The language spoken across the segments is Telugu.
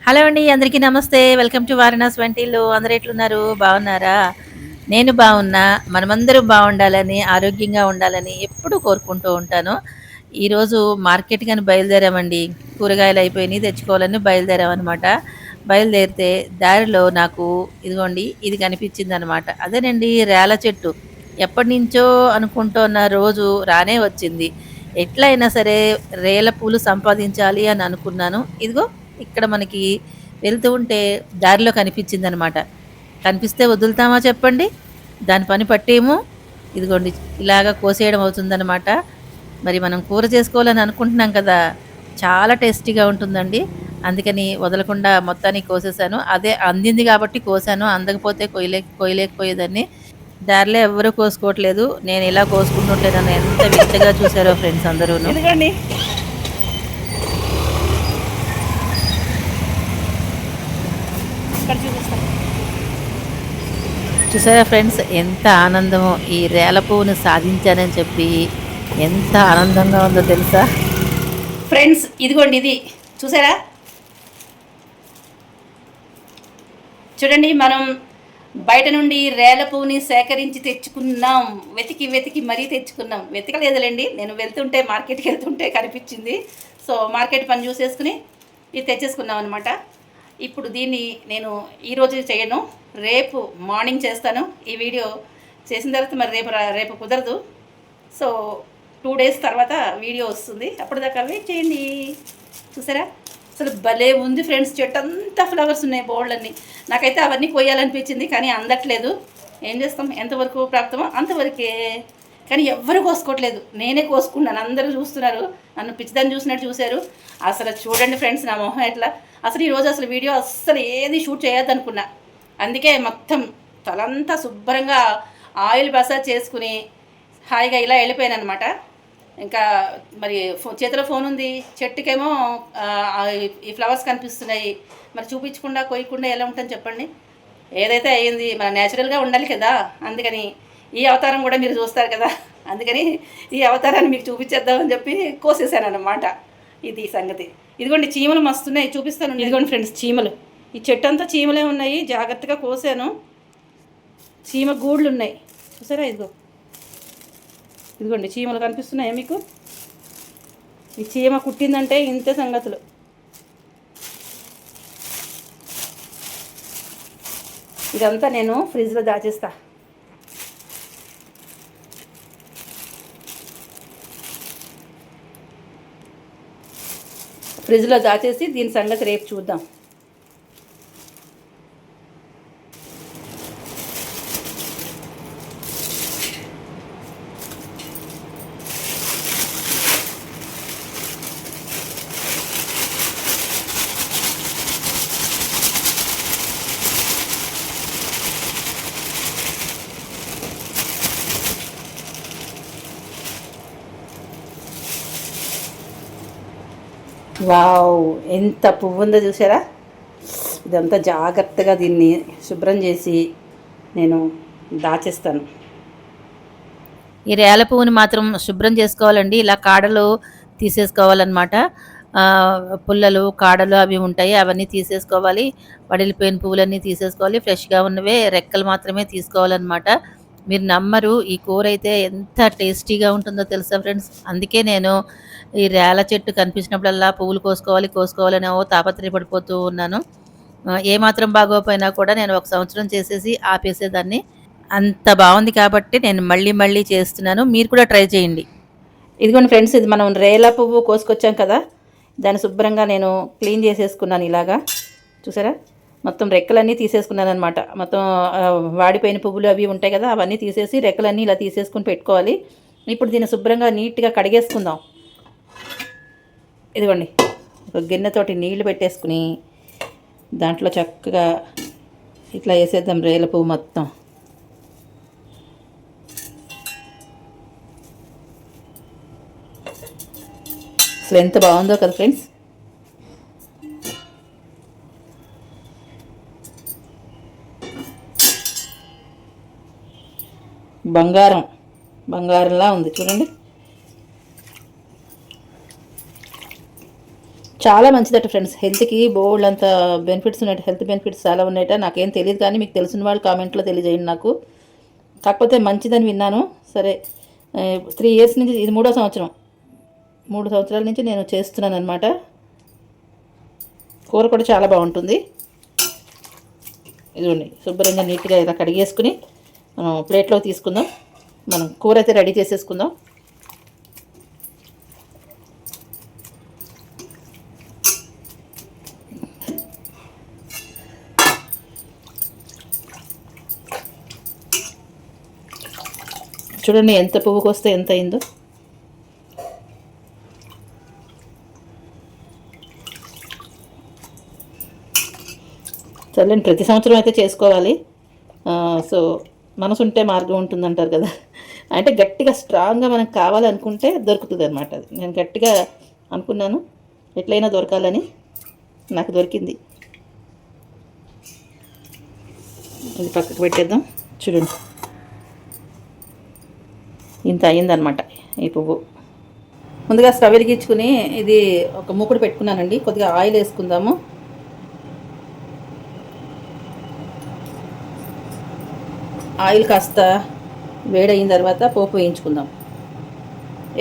హలో అండి. అందరికీ నమస్తే. వెల్కమ్ టు వారణాసి వంటిల్లు. అందరూ ఎట్లున్నారు? బాగున్నారా? నేను బాగున్నా. మనమందరం బాగుండాలని, ఆరోగ్యంగా ఉండాలని ఎప్పుడూ కోరుకుంటూ ఉంటాను. ఈరోజు మార్కెట్‌కని బయలుదేరామండి. కూరగాయలు అయిపోయినాయి తెచ్చుకోవాలని బయలుదేరామనమాట. బయలుదేరితే దారిలో నాకు ఇదిగోండి ఇది కనిపించిందనమాట. అదేనండి రేల చెట్టు. ఎప్పటినుంచో అనుకుంటున్న రోజు రానే వచ్చింది. ఎట్లయినా సరే రేల పూలు సంపాదించాలి అని అనుకున్నాను. ఇదిగో ఇక్కడ మనకి వెళ్తూ ఉంటే దారిలో కనిపించిందనమాట. కనిపిస్తే వదులుతామా చెప్పండి? దాని పని పట్టేము. ఇదిగోండి ఇలాగ కోసేయడం అవుతుందనమాట. మరి మనం కూర చేసుకోవాలని అనుకుంటున్నాం కదా! చాలా టేస్టీగా ఉంటుందండి. అందుకని వదలకుండా మొత్తానికి కోసేసాను. అదే అందింది కాబట్టి కోసాను. అందకపోతే కొయ్యలేకపోయేదాన్ని. దారిలో ఎవ్వరూ కోసుకోవట్లేదు. నేను ఇలా కోసుకుంటుంటే నన్ను ఎంత వింతగా చూసారో ఫ్రెండ్స్ అందరూను. ఎందుకండి ఇక్కడ చూపిస్తాను. చూసారా ఫ్రెండ్స్ ఎంత ఆనందమో ఈ రేల పువ్వును సాధించానని చెప్పి ఎంత ఆనందంగా ఉందో తెలుసా. ఫ్రెండ్స్ ఇదిగోండి ఇది చూసారా, చూడండి మనం బయట నుండి రేల పువ్వుని సేకరించి తెచ్చుకున్నాం. వెతికి వెతికి మరీ తెచ్చుకున్నాం. వెతకలేదులేండి, నేను వెళ్తుంటే మార్కెట్కి వెళ్తుంటే కనిపించింది. సో మార్కెట్ పని చూసేసుకుని ఇది తెచ్చేసుకున్నాం అనమాట. ఇప్పుడు దీన్ని నేను ఈరోజు చేయను, రేపు మార్నింగ్ చేస్తాను. ఈ వీడియో చేసిన తర్వాత మరి రేపు కుదరదు. సో 2 డేస్ తర్వాత వీడియో వస్తుంది, అప్పటిదాకా వెయిట్ చేయండి. చూసారా అసలు భలే ఉంది ఫ్రెండ్స్, చెట్టు అంతా ఫ్లవర్స్ ఉన్నాయి బోల్డ్ని. నాకైతే అవన్నీ కొయ్యాలనిపించింది కానీ అందట్లేదు. ఏం చేస్తాం, ఎంతవరకు ప్రాప్తమో అంతవరకే. కానీ ఎవ్వరు కోసుకోవట్లేదు, నేనే కోసుకున్నాను. అందరూ చూస్తున్నారు, నన్ను పిచ్చిదాన్ని చూసినట్టు చూశారు. అసలు చూడండి ఫ్రెండ్స్ నా మొహం ఎట్లా. అసలు ఈరోజు అసలు వీడియో అస్సలు ఏది షూట్ చేయొద్దనుకున్నా. అందుకే మొత్తం తలంతా శుభ్రంగా ఆయిల్ మసాజ్ చేసుకుని హాయిగా ఇలా వెళ్ళిపోయాను అనమాట. ఇంకా మరి చేతిలో ఫోన్ ఉంది, చెట్టుకేమో ఈ ఫ్లవర్స్ కనిపిస్తున్నాయి. మరి చూపించకుండా కొయ్యకుండా ఎలా ఉంటుంది చెప్పండి. ఏదైతే అయ్యింది మన న్యాచురల్గా ఉండాలి కదా. అందుకని ఈ అవతారం కూడా మీరు చూస్తారు కదా, అందుకని ఈ అవతారాన్ని మీకు చూపించేద్దామని చెప్పి కోసేసాను అన్నమాట. ఇది సంగతి. ఇదిగోండి చీమలు మస్తున్నాయి, చూపిస్తాను. ఇదిగోండి ఫ్రెండ్స్ చీమలు, ఈ చెట్టు అంతా చీమలే ఉన్నాయి. జాగ్రత్తగా కోసాను, చీమ గూళ్ళు ఉన్నాయి చూసారా. ఇదిగోండి చీమలు కనిపిస్తున్నాయా మీకు? ఈ చీమ కుట్టిందంటే ఇంతే సంగతులు. ఇదంతా నేను ఫ్రిడ్జ్లో దాచేస్తా. ఫ్రిడ్జ్లో దాచేసి దీని సంగతి రేపు చూద్దాం. వావ్, ఎంత పువ్వు ఉందో చూసారా. ఇదంతా జాగ్రత్తగా దీన్ని శుభ్రం చేసి నేను దాచేస్తాను. ఈ రేల పువ్వుని మాత్రం శుభ్రం చేసుకోవాలండి. ఇలా కాడలు తీసేసుకోవాలన్నమాట. పుల్లలు కాడలు అవి ఉంటాయి, అవన్నీ తీసేసుకోవాలి. వడిలిపోయిన పువ్వులన్నీ తీసేసుకోవాలి. ఫ్రెష్గా ఉన్నవే రెక్కలు మాత్రమే తీసుకోవాలన్నమాట. మీరు నమ్మరు, ఈ కూర అయితే ఎంత టేస్టీగా ఉంటుందో తెలుసా ఫ్రెండ్స్. అందుకే నేను ఈ రేల చెట్టు కనిపించినప్పుడల్లా పువ్వులు కోసుకోవాలని తాపత్రయపడిపోతూ ఉన్నాను. ఏమాత్రం బాగోపోయినా కూడా నేను ఒక సంవత్సరం చేసేసి ఆపేసేదాన్ని. అంత బాగుంది కాబట్టి నేను మళ్ళీ మళ్ళీ చేస్తున్నాను. మీరు కూడా ట్రై చేయండి. ఇదిగోండి ఫ్రెండ్స్, ఇది మనం రేలా పువ్వు కోసుకొచ్చాం కదా, దాన్ని శుభ్రంగా నేను క్లీన్ చేసేసుకున్నాను. ఇలాగా చూసారా, మొత్తం రెక్కలన్నీ తీసేసుకున్నాను అనమాట. మొత్తం వాడిపోయిన పువ్వులు అవి ఉంటాయి కదా, అవన్నీ తీసేసి రెక్కలన్నీ ఇలా తీసేసుకుని పెట్టుకోవాలి. ఇప్పుడు దీన్ని శుభ్రంగా నీట్గా కడిగేసుకుందాం. ఇదిగోండి ఒక గిన్నెతోటి నీళ్లు పెట్టేసుకుని దాంట్లో చక్కగా ఇట్లా వేసేద్దాం రేల పువ్వు మొత్తం. అసలు ఎంత బాగుందో కదా ఫ్రెండ్స్. బంగారంలా ఉంది చూడండి. చాలా మంచిదట ఫ్రెండ్స్. హెల్త్కి బోల్డ్ అంత బెనిఫిట్స్ ఉన్నాయి. హెల్త్ బెనిఫిట్స్ చాలా ఉన్నాయట. నాకేం తెలియదు, కానీ మీకు తెలిసిన వాళ్ళు కామెంట్లో తెలియజేయండి నాకు. కాకపోతే మంచిదని విన్నాను. సరే, 3 ఇయర్స్ నుంచి, ఇది 3వ సంవత్సరం, 3 సంవత్సరాల నుంచి నేను చేస్తున్నాను అనమాట. కూర కూడా చాలా బాగుంటుంది. ఇదిగోండి, శుభ్రంగా నీట్గా ఇలా కడిగేసుకుని మనం ప్లేట్లో తీసుకుందాం. మనం కూర అయితే రెడీ చేసేసుకుందాం. చూడండి ఎంత పువ్వుకి వస్తే ఎంత అయిందో. సర్లేండి, ప్రతి సంవత్సరం అయితే చేసుకోవాలి. సో మనసు ఉంటే మార్గం ఉంటుందంటారు కదా. అంటే గట్టిగా స్ట్రాంగ్గా మనకు కావాలనుకుంటే దొరుకుతుంది అనమాట. అది నేను గట్టిగా అనుకున్నాను, ఎట్లయినా దొరకాలని. నాకు దొరికింది. ఇది పక్కకు పెట్టేద్దాం. చూడండి, ఇంత అయిందనమాట ఈ పువ్వు. ముందుగా స్టవ్ వెలిగించుకుని ఇది ఒక మూకుడు పెట్టుకున్నానండి. కొద్దిగా ఆయిల్ వేసుకుందాము. ఆయిల్ కాస్త వేడయిన తర్వాత పోపు వేయించుకుందాం.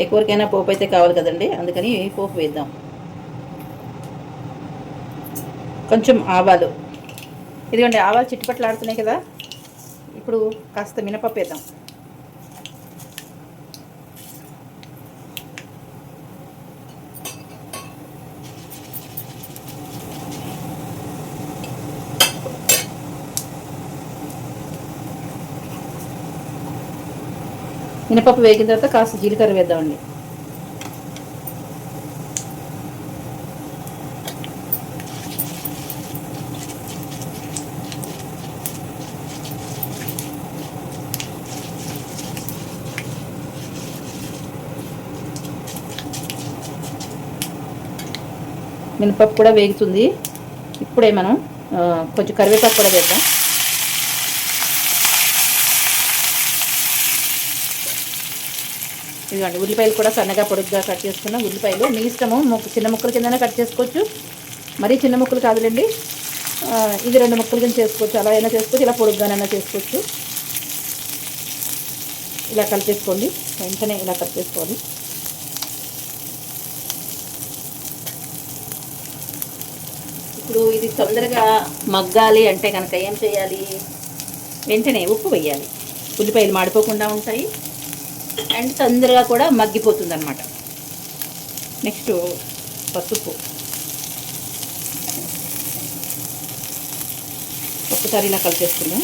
ఏ కూరకైనా పోపు అయితే కావాలి కదండి, అందుకని పోపు వేద్దాం. కొంచెం ఆవాలు, ఇదిగోండి ఆవాలు చిట్టుపట్లు ఆడుతున్నాయి కదా. ఇప్పుడు కాస్త మినపప్పు వేద్దాం. మినపప్పు వేగిన తర్వాత కాస్త జీలకర్ర వేద్దామండి. మినపప్పు కూడా వేగుతుంది. ఇప్పుడే మనం కొంచెం కరివేపాకు కూడా వేద్దాం. ఇదిగోండి, ఉల్లిపాయలు కూడా సన్నగా పొడుగ్గా కట్ చేసుకున్నాం. ఉల్లిపాయలు మీ ఇష్టము, చిన్న ముక్కల కిందనే కట్ చేసుకోవచ్చు. మరీ చిన్న ముక్కలు కాదులేండి. ఇది 2 ముక్కల కింద చేసుకోవచ్చు. అలా అయినా చేసుకోవచ్చు, ఇలా పొడుగ్గానైనా చేసుకోవచ్చు. ఇలా కలిపేసుకోండి. వెంటనే ఇలా కలిపేసుకోవాలి. ఇప్పుడు ఇది తొందరగా మగ్గాలి అంటే కనుక ఏం చేయాలి? వెంటనే ఉప్పు వేయాలి. ఉల్లిపాయలు మాడిపోకుండా ఉంటాయి అండ్ తొందరగా కూడా మగ్గిపోతుంది అన్నమాట. నెక్స్ట్ పసుపు, ఒక్కసారి ఇలా కలిపేసుకుందాం.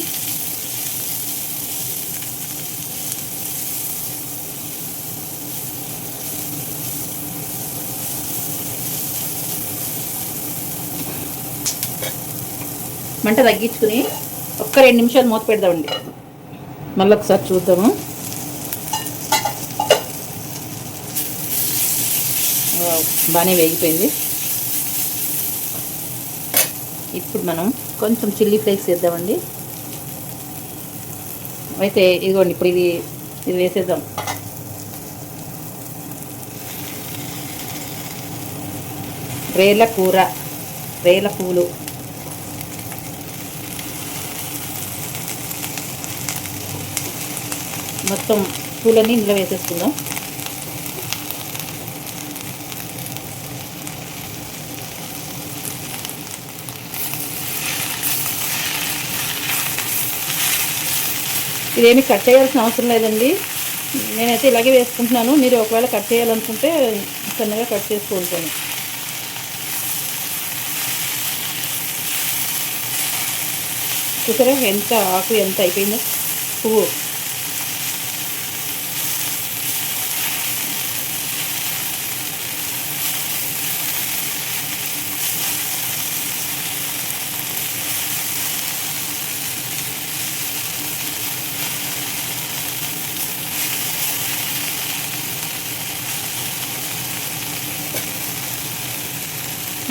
మంట తగ్గించుకుని ఒక్క 2 నిమిషాలు మూత పెడదామండి. మళ్ళీ ఒకసారి చూద్దాము. బాగానే వేగిపోయింది. ఇప్పుడు మనం కొంచెం చిల్లీ ఫ్లేక్స్ వేద్దామండి. అయితే ఇదిగోండి, ఇప్పుడు ఇది వేసేద్దాం. రేల కూర, రేల పూలు. మొత్తం పూలన్నీ ఇందులో వేసేసుకుందాం. ఇదేమి కట్ చేయాల్సిన అవసరం లేదండి. నేనైతే ఇలాగే వేసుకుంటున్నాను. మీరు ఒకవేళ కట్ చేయాలనుకుంటే సన్నగా కట్ చేసుకుంటాను. చూసారా ఎంత ఆకు ఎంత అయిపోయిందో పువ్వు.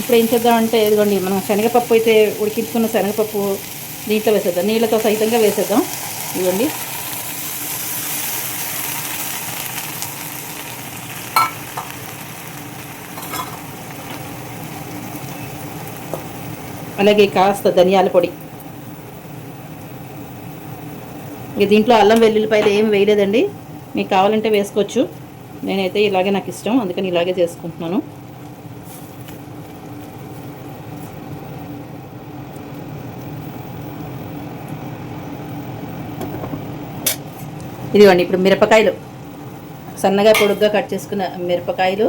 ఇప్పుడు ఏం చేద్దామంటే, ఇదిగోండి మనం శనగపప్పు అయితే ఉడికించుకున్న శనగపప్పు దీంట్లో వేసేద్దాం. నీళ్ళతో సహితంగా వేసేద్దాం. ఇదిగోండి, అలాగే కాస్త ధనియాల పొడి. ఇక దీంట్లో అల్లం వెల్లుల్లిపాయలు ఏం వేయలేదండి, మీకు కావాలంటే వేసుకోవచ్చు. నేనైతే ఇలాగే నాకు ఇష్టం, అందుకని ఇలాగే చేసుకుంటున్నాను. ఇదిగోండి ఇప్పుడు మిరపకాయలు, సన్నగా పొడుగ్గా కట్ చేసుకున్న మిరపకాయలు,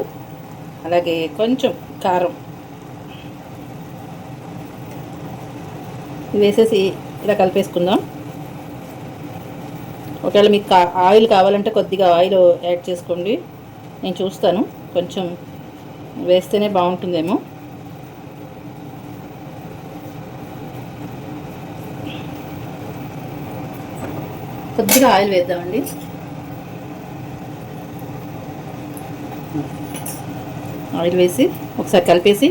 అలాగే కొంచెం కారం వేసేసి ఇలా కలిపేసుకుందాం. ఒకవేళ మీకు ఆయిల్ కావాలంటే కొద్దిగా ఆయిల్ యాడ్ చేసుకోండి, నేను చూస్తాను, కొంచెం వేస్తేనే బాగుంటుందేమో. కొద్దిగా ఆయిల్ వేద్దామండి. ఆయిల్ వేసి ఒకసారి కలిపేసి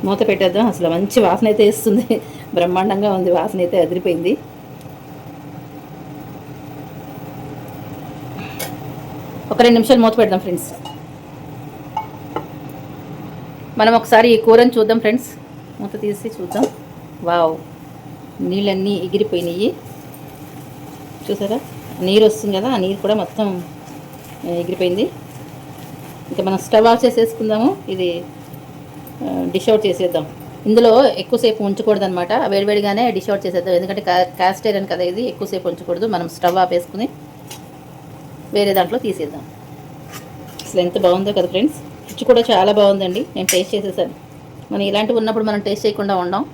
మూత పెట్టేద్దాం. అసలు మంచి వాసన అయితే వేస్తుంది, బ్రహ్మాండంగా ఉంది, వాసన అయితే అదిరిపోయింది. ఒక 2 నిమిషాలు మూత పెడదాం ఫ్రెండ్స్. మనం ఒకసారి ఈ కూరని చూద్దాం ఫ్రెండ్స్, మూత తీసి చూద్దాం. వావ్, నీళ్ళన్నీ ఎగిరిపోయినాయి చూసారా, నీరు వస్తుంది కదా, ఆ నీరు కూడా మొత్తం ఎగిరిపోయింది. ఇంకా మనం స్టవ్ ఆఫ్ చేసేసుకుందాము. ఇది డిష్ అవుట్ చేసేద్దాం. ఇందులో ఎక్కువసేపు ఉంచకూడదు అనమాట, వేడివేడిగానే డిష్ అవుట్ చేసేద్దాం. ఎందుకంటే క్యాస్ట్ ఐరన్ కదా, ఇది ఎక్కువసేపు ఉంచకూడదు. మనం స్టవ్ ఆఫ్ వేసుకుని వేరే దాంట్లో తీసేద్దాం. అసలు ఎంత బాగుందో కదా ఫ్రెండ్స్, రుచి కూడా చాలా బాగుందండి. నేను టేస్ట్ చేసేసాను. మనం ఇలాంటివి ఉన్నప్పుడు మనం టేస్ట్ చేయకుండా ఉండం.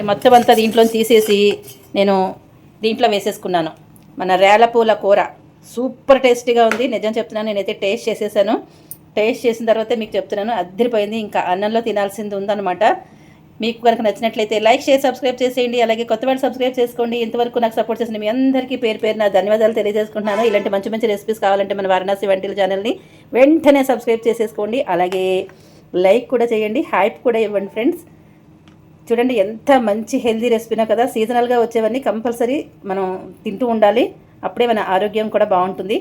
మొత్తం అంతా దీంట్లో తీసేసి నేను దీంట్లో వేసేసుకున్నాను. మన రేలపూల కూర సూపర్ టేస్టీగా ఉంది, నిజం చెప్తున్నాను. నేనైతే టేస్ట్ చేసేసాను. టేస్ట్ చేసిన తర్వాతే మీకు చెప్తున్నాను, అద్దరిపోయింది. ఇంకా అన్నంలో తినాల్సింది ఉందన్నమాట. మీకు కనుక నచ్చినట్లయితే లైక్, షేర్, సబ్స్క్రైబ్ చేసేయండి. అలాగే కొత్త వాళ్ళు సబ్స్క్రైబ్ చేసుకోండి. ఇంతవరకు నాకు సపోర్ట్ చేసిన మీ అందరికీ పేరు పేరున ధన్యవాదాలు తెలియజేసుకుంటున్నాను. ఇలాంటి మంచి మంచి రెసిపీస్ కావాలంటే మన వారణాసి వంటల ఛానల్ని వెంటనే సబ్స్క్రైబ్ చేసేసుకోండి. అలాగే లైక్ కూడా చేయండి, హైప్ కూడా ఇవ్వండి ఫ్రెండ్స్. చూడండి ఎంత మంచి హెల్దీ రెసిపీనా కదా. సీజనల్గా వచ్చేవన్నీ కంపల్సరీ మనం తింటూ ఉండాలి, అప్పుడే మన ఆరోగ్యం కూడా బాగుంటుంది.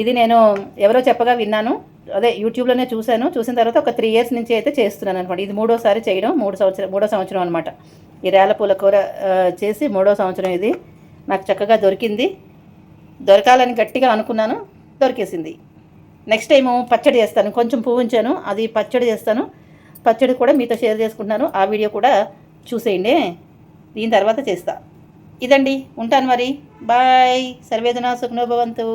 ఇది నేను ఎవరో చెప్పగా విన్నాను, అదే యూట్యూబ్లోనే చూశాను. చూసిన తర్వాత ఒక 3 ఇయర్స్ నుంచి అయితే చేస్తున్నాను అనమాట. ఇది 3వ సారి చేయడం, 3వ సంవత్సరం అనమాట. ఈ రేలపూల కూర చేసి 3వ సంవత్సరం ఇది. నాకు చక్కగా దొరికింది, దొరకాలని గట్టిగా అనుకున్నాను, దొరికేసింది. నెక్స్ట్ టైము పచ్చడి చేస్తాను, కొంచెం పువ్వు ఉంచాను, అది పచ్చడి చేస్తాను. పచ్చడి కూడా మీతో షేర్ చేసుకుంటున్నాను, ఆ వీడియో కూడా చూసేయండి. దీని తర్వాత చేస్తా. ఇదండి, ఉంటాను మరి. బాయ్. సర్వేదన సుఖనో భవంతు.